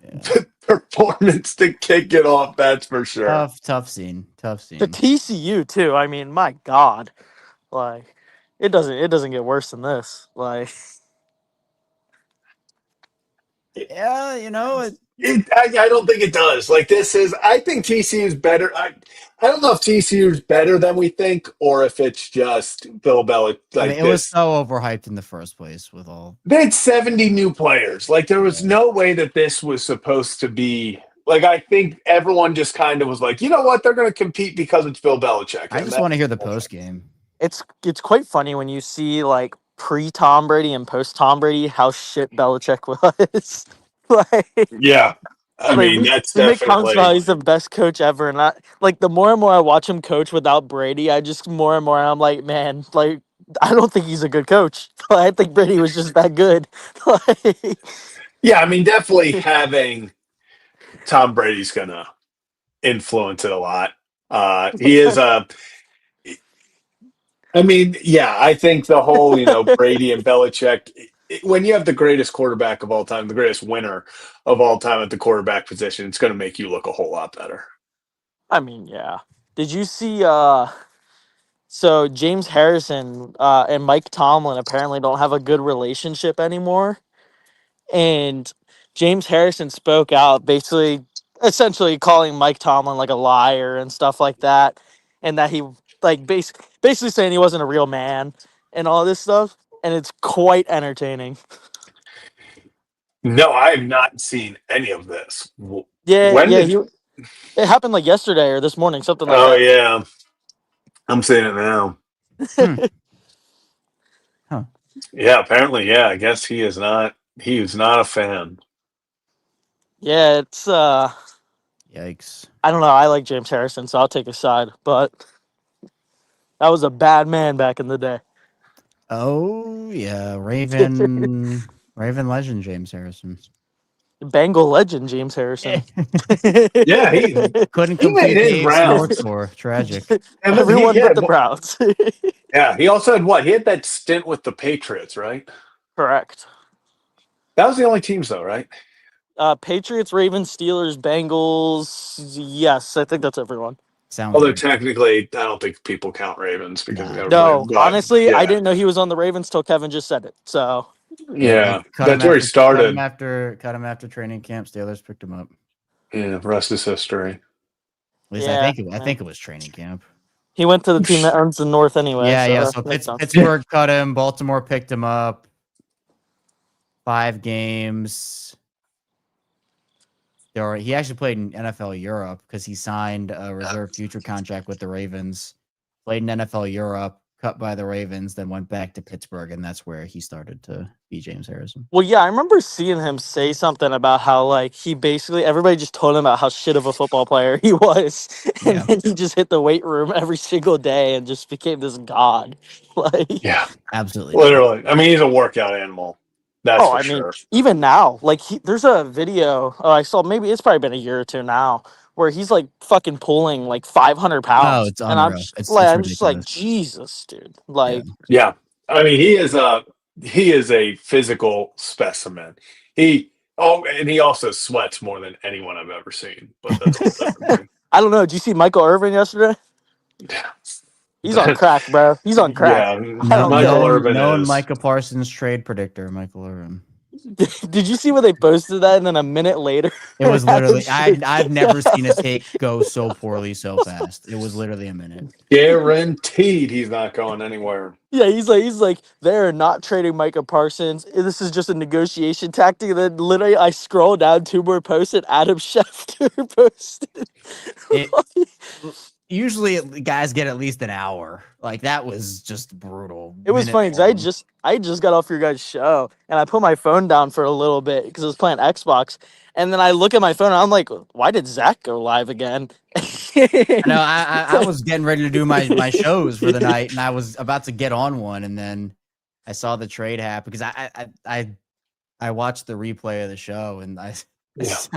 Yeah. performance to kick it off, that's for sure. Tough scene. Tough scene. The TCU too. I mean, my God. Like it doesn't get worse than this. Like Yeah, you know, I don't think it does. Like I think TCU is better. I don't know if TCU is better than we think, or if it's just Bill Belichick. Like it was so overhyped in the first place with all. They had 70 new players. Like there was no way that this was supposed to be. Like I think everyone just kind of was like, you know what, they're going to compete because it's Bill Belichick. I just want to hear the post game. it's quite funny when you see like pre-Tom Brady and post-Tom Brady how shit Belichick was. like, Yeah. I like mean, that's we make comments about how definitely. he's the best coach ever, and like the more and more I watch him coach without Brady, I just more and more I'm like, man, like I don't think he's a good coach. I think Brady was just that good. like, Yeah, I mean, definitely having Tom Brady's going to influence it a lot. He is a. I mean, yeah, I think the whole, Brady and Belichick, when you have the greatest quarterback of all time, the greatest winner of all time at the quarterback position, it's going to make you look a whole lot better. I mean, yeah. Did you see? So James Harrison and Mike Tomlin apparently don't have a good relationship anymore. And James Harrison spoke out, basically, essentially calling Mike Tomlin like a liar and stuff like that, and that he like basically saying he wasn't a real man and all this stuff. And it's quite entertaining. No, I have not seen any of this. Yeah, When yeah. did? It happened like yesterday or this morning, something like Oh that. yeah, I'm seeing it now. Hmm. Huh. Yeah, apparently, yeah. I guess he is not. He is not a fan. Yeah, it's Yikes. I don't know. I like James Harrison, so I'll take his side. But that was a bad man back in the day. Oh yeah, Raven legend James Harrison. Bengal legend James Harrison. Yeah, he Couldn't he made complete his the AFC North rounds. tour. Tragic. And then Everyone but the Browns. yeah, he also had what? He had that stint with the Patriots, right? Correct. That was the only teams, though, right? Patriots, Ravens, Steelers, Bengals. Yes, I think that's everyone. Sounds Although right. technically, I don't think people count Ravens because Nah. they never No, played. But honestly, I yeah, didn't know he was on the Ravens till Kevin just said it. So Yeah, they yeah, cut him that's where he after started. cut him after training camp. Steelers picked him up. Yeah, rest is history. At least yeah, I think it was training camp. he went to the team that owns the North anyway. Yeah, so yeah. that So makes sense. Pittsburgh cut him. Baltimore picked him up. 5 games. He actually played in NFL Europe because he signed a reserve future contract with the Ravens. Played in NFL Europe, cut by the Ravens, then went back to Pittsburgh, and that's where he started to be James Harrison. Well, yeah, I remember seeing him say something about how like he basically everybody just told him about how shit of a football player he was, and Yeah. then he just hit the weight room every single day and just became this god. Like, Yeah, Absolutely. literally. I mean, he's a workout animal. That's oh, for I mean, sure. even now, like there's a video I saw. Maybe it's probably been a year or two now, where he's like fucking pulling like 500 Oh, pounds, it's and unreal. It's I'm just like ridiculous. Jesus, dude. Like, Yeah, I mean, he is a physical specimen. And he also sweats more than anyone I've ever seen. But that's a whole different thing. I don't know. Did you see Michael Irvin yesterday? He's on crack, bro. He's on crack. Yeah, I don't Michael care. Irvin known is. Micah Parsons trade predictor, Michael Irvin. Did you see where they posted that and then a minute later? It was had literally his shit- I've never seen a take go so poorly so fast. It was literally a minute. Guaranteed he's not going anywhere. Yeah, he's like, they're not trading Micah Parsons. This is just a negotiation tactic. And then literally I scroll down 2 more posts and Adam Schefter posted. It, usually guys get at least an hour. Like that was just brutal. It was funny because I just got off your guys' show and I put my phone down for a little bit because I was playing Xbox, and then I look at my phone and I'm like, why did Zach go live again? No, I was getting ready to do my shows for the night, and I was about to get on one, and then I saw the trade happen because I watched the replay of the show, and I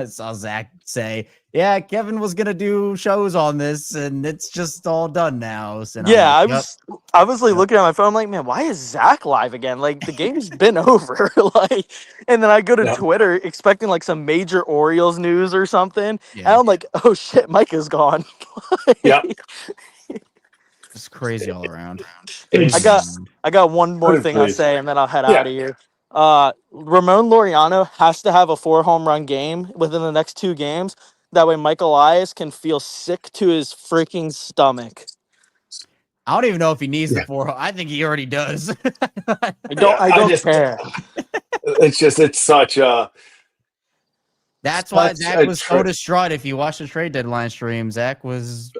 saw Zach say, "Yeah, Kevin was gonna do shows on this, and it's just all done now." So yeah, like, I was like looking at my phone, I'm like, man, why is Zach live again? Like the game's been over. Like, and then I go to Twitter expecting like some major Orioles news or something, and I'm like, oh shit, Mike is gone. Yeah. It's crazy all around. I got one more thing I'll say, and then I'll head out of here. Ramon Laureano has to have a 4 home run game within the next 2 games. That way Mike Elias can feel sick to his freaking stomach. I don't even know if he needs the 4. I think he already does. I don't care. It's such a. That's why Such Zach a was so distraught. If you watch the trade deadline stream, Zach was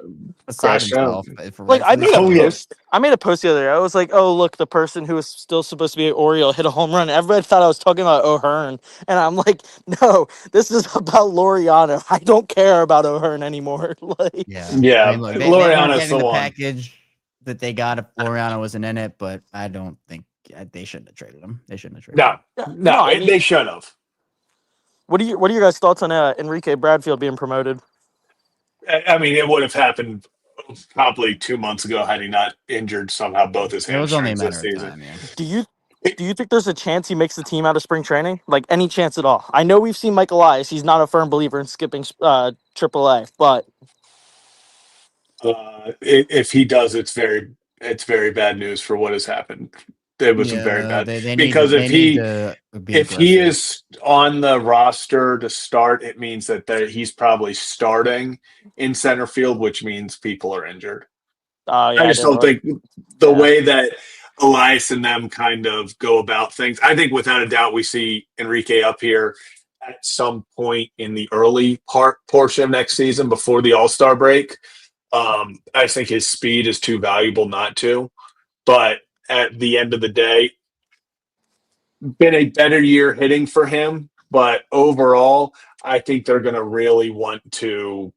beside Crashed out. himself. Like I made a Oh, yeah. post. I made a post the other day. I was like, "Oh, look, the person who was still supposed to be an Oriole hit a home run." Everybody thought I was talking about O'Hearn, and I'm like, "No, this is about Laureano. I don't care about O'Hearn anymore." Like, Yeah. I Yeah, mean, look, they weren't Laureano's getting the the one. package that they got if Laureano wasn't in it, but I don't think they shouldn't have traded him. They shouldn't have traded him. no, I mean, they should have. what are your guys' thoughts on Enrique Bradfield being promoted? I mean, it would have happened probably 2 months ago had he not injured somehow both his It was only a hamstrings matter this of season. time, yeah. Do you think there's a chance he makes the team out of spring training? Like any chance at all? I know we've seen Michael Elias. He's not a firm believer in skipping AAA, but If he does, it's very bad news for what has happened. It was very Yeah, bad they need because they need to be if he aggressive. is on the roster to start, it means that he's probably starting in center field, which means people are injured. yeah, I just don't think the way that Elias and them kind of go about things. I think without a doubt we see Enrique up here at some point in the early portion of next season before the All-Star break. I think his speed is too valuable not to. But at the end of the day, been a better year hitting for him. But overall, I think they're going to really want to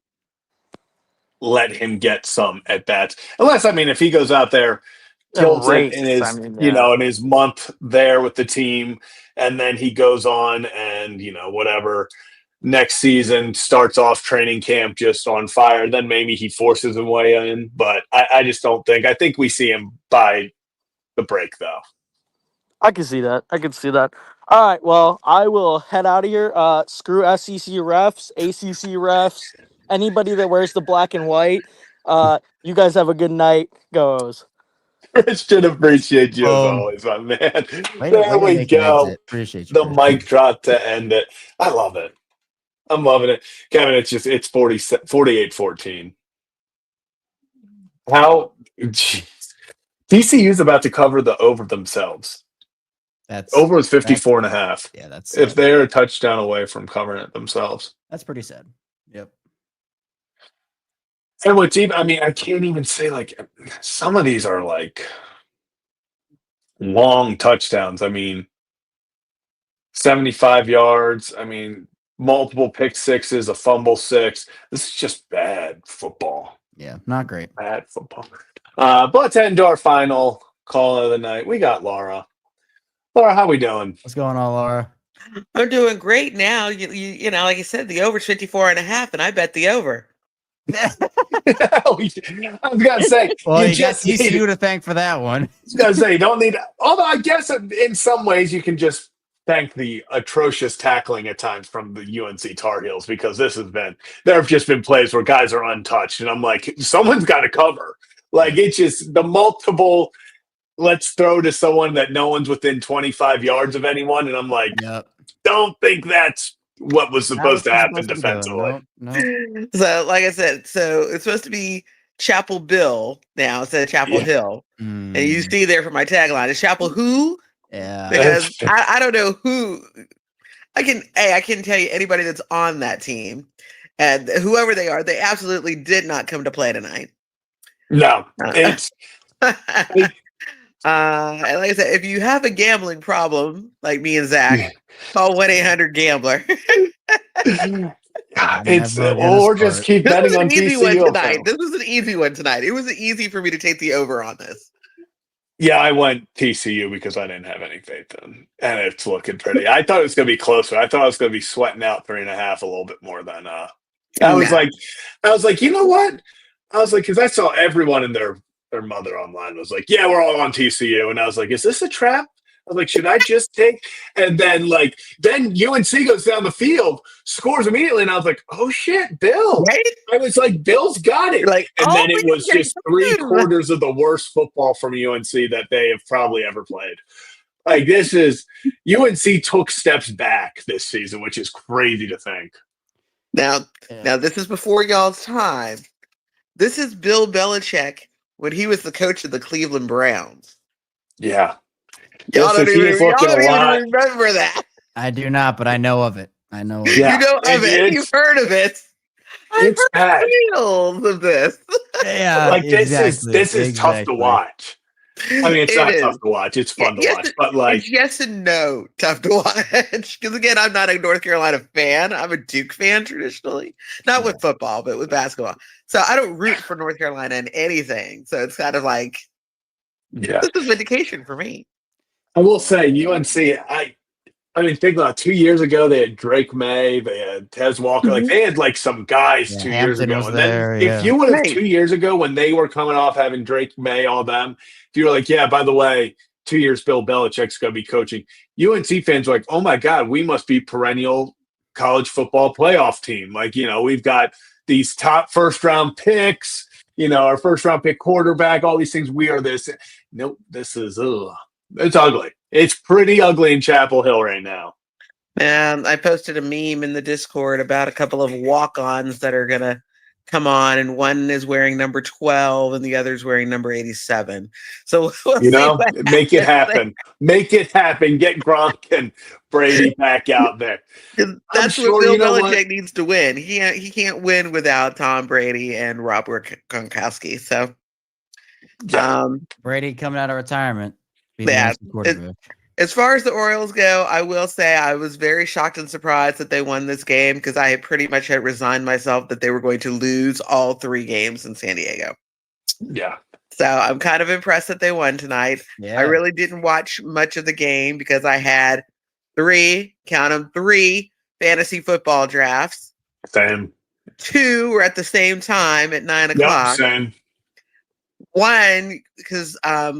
let him get some at bats. Unless, I mean, if he goes out there, kills it in his, in his month there with the team, and then he goes on and, whatever, next season starts off training camp just on fire, then maybe he forces him way in. But I just don't think. I think we see him by the break, though. I can see that. All right, well, I will head out of here. Screw SEC refs, ACC refs, anybody that wears the black and white. You guys have a good night. Go O's. Christian, appreciate you as always, my man. There we go. Appreciate you. The mic drop to end it. I love it. I'm loving it. Kevin, it's 48-14. How TCU's about to cover the over themselves. Over was 54.5. Yeah, that's if they're a touchdown away from covering it themselves. That's pretty sad. Yep. And what's even, I mean, I can't even say like some of these are like long touchdowns. I mean, 75 yards. I mean, multiple pick sixes, a fumble six. This is just bad football. Yeah, not great. Bad football. But let's end our final call of the night. We got Laura. Laura, how we doing? What's going on, Laura? I'm doing great now. You know, like I said, the over's 54.5, and I bet the over. I was gonna say, well, you got TCU to thank for that one. I was gonna say, you don't need. Although I guess in some ways you can just thank the atrocious tackling at times from the UNC Tar Heels, because there have just been plays where guys are untouched, and I'm like, someone's got to cover. Like it's just the multiple. Let's throw to someone that no one's within 25 yards of anyone, and I'm like, don't think that's what was supposed to happen defensively. No. So, like I said, it's supposed to be Chapel Bill now instead of Chapel Hill. And you see there for my tagline, is Chapel who? Yeah. Because I don't know who. I can tell you anybody that's on that team. And whoever they are, they absolutely did not come to play tonight. No. It's... and like I said, if you have a gambling problem, like me and Zach, call 1-800-GAMBLER. Or just keep betting on TCU tonight. This was an easy one tonight. It was easy for me to take the over on this. Yeah, I went TCU because I didn't have any faith in, and it's looking pretty. I thought it was going to be closer. I thought I was going to be sweating out 3.5 a little bit more than. I was like, you know what? I was like, because I saw everyone in their mother online was like, yeah, we're all on TCU. And I was like, is this a trap? I was like, should I just take? And then UNC goes down the field, scores immediately. And I was like, oh shit, Bill. Right? I was like, Bill's got it. And then it was just 3/4 of the worst football from UNC that they have probably ever played. Like UNC took steps back this season, which is crazy to think. Now this is before y'all's time. This is Bill Belichick when he was the coach of the Cleveland Browns. Yeah. Y'all don't even remember that. I do not, but I know of it. I know. Yeah. You know of it. You've heard of it. I've It's heard bad. tales of this. Yeah, Like exactly. this is tough to watch. I mean, it's It not is. tough to watch. It's fun to Yes, watch. But like, it's yes and no, tough to watch. Because again, I'm not a North Carolina fan. I'm a Duke fan traditionally, not with football, but with basketball. So I don't root for North Carolina in anything. So it's kind of like, yeah. this is vindication for me. I will say UNC. I mean, think about 2 years ago. They had Drake May. They had Tez Walker. Like they had like some guys Yeah, 2 years Hampton ago. was And there, then yeah. if you would have Right. 2 years ago when they were coming off having Drake May, all them, if you were like, yeah, by the way, 2 years Bill Belichick's going to be coaching. UNC fans are like, oh my God, we must be perennial college football playoff team. Like, we've got these top first round picks. Our first round pick quarterback. All these things. We are this. Nope. This is it's ugly. It's pretty ugly in Chapel Hill right now. I posted a meme in the Discord about a couple of walk-ons that are gonna come on, and one is wearing number 12 and the other's wearing number 87. So we'll see what make it happens happen. Make it happen. Get Gronk and Brady back out there. there. That's what Bill Belichick needs to win. He can't win without Tom Brady and Robert Gronkowski. So Brady coming out of retirement. Yeah. As far as the Orioles go, I will say I was very shocked and surprised that they won this game because I had pretty much had resigned myself that they were going to lose all 3 games in San Diego. Yeah. So I'm kind of impressed that they won tonight. Yeah. I really didn't watch much of the game because I had 3 fantasy football drafts. Same. 2 were at the same time at 9 Yep, o'clock. same. One, because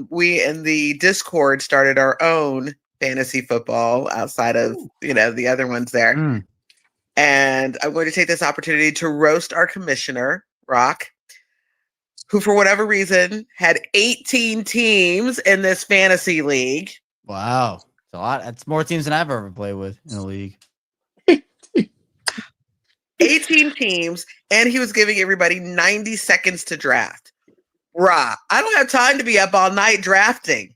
we in the Discord started our own fantasy football outside of the other ones there. And I'm going to take this opportunity to roast our commissioner, Rock, who for whatever reason had 18 teams in this fantasy league. Wow. It's a lot. That's more teams than I've ever played with in the league. 18 teams, and he was giving everybody 90 seconds to draft. Rah, I don't have time to be up all night drafting.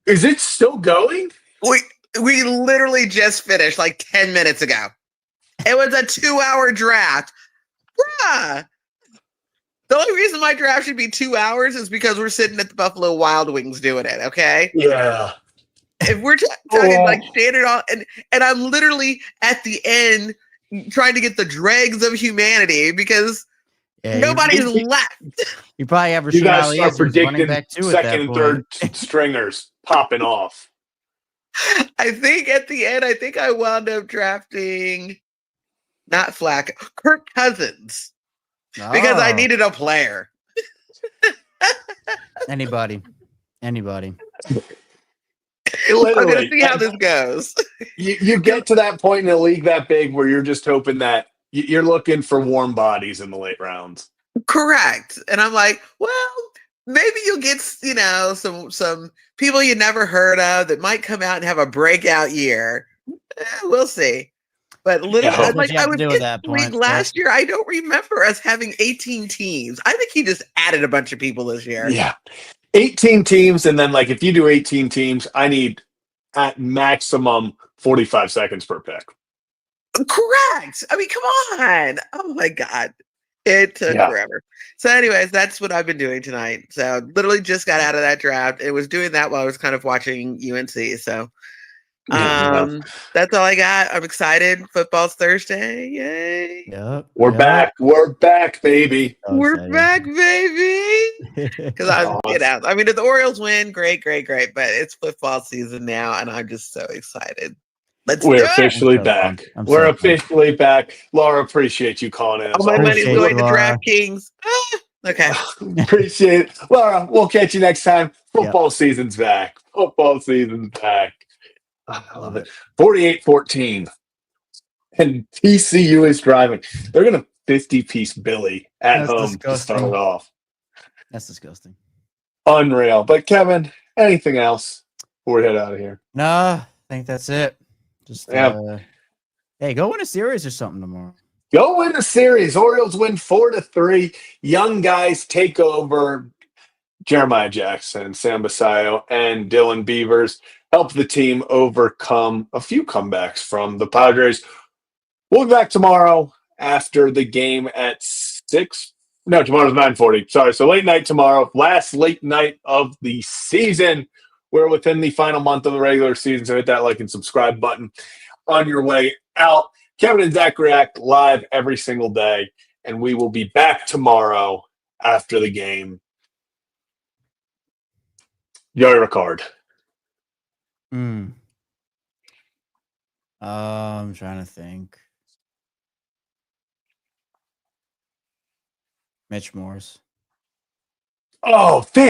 Is it still going? We literally just finished like 10 minutes ago. It was a 2-hour draft. Bruh. The only reason my draft should be 2 hours is because we're sitting at the Buffalo Wild Wings doing it, okay? Yeah. If we're talking like standard on, and I'm literally at the end trying to get the dregs of humanity because nobody's left. You probably have You guys Rashad start predicting back too second and third stringers popping off. I think at the end, I wound up drafting not Flack, Kirk Cousins because I needed a player. Anybody. I'm going to see how this goes. You get to that point in a league that big where you're just hoping that you're looking for warm bodies in the late rounds. Correct. And I'm like, well, maybe you'll get, some people you never heard of that might come out and have a breakout year. We'll see. But literally, I was in the league last year. I don't remember us having 18 teams. I think he just added a bunch of people this year. Yeah. 18 teams. And then if you do 18 teams, I need at maximum 45 seconds per pick. Correct. I mean, come on. Oh my God. It took forever. So anyways, that's what I've been doing tonight. So literally just got out of that draft. It was doing that while I was kind of watching UNC. So that's all I got. I'm excited. Football's Thursday. Yay. Yep. We're back. We're back, baby. We're back, baby. Because I mean, if the Orioles win, great. But it's football season now, and I'm just so excited. We're officially back. We're officially back. Laura, appreciate you calling in. All my money's going to DraftKings. Okay. Appreciate it. Laura, we'll catch you next time. Football season's back. Football season's back. I love it. 48-14. And TCU is driving. They're going to 50-piece Billy at home to start it off. That's disgusting. Unreal. But Kevin, anything else before we head out of here? No, I think that's it. Just hey, go win a series or something tomorrow. Go win a series. Orioles win 4-3. Young guys take over. Jeremiah Jackson, Sam Basayo, and Dylan Beavers help the team overcome a few comebacks from the Padres. We'll be back tomorrow after the game at 6. No, tomorrow's 9:40. Sorry. So late night tomorrow. Last late night of the season. We're within the final month of the regular season. So hit that like and subscribe button on your way out. Kevin and Zach react live every single day. And we will be back tomorrow after the game. Yoy Ricard. I'm trying to think. Mitch Morse. Oh,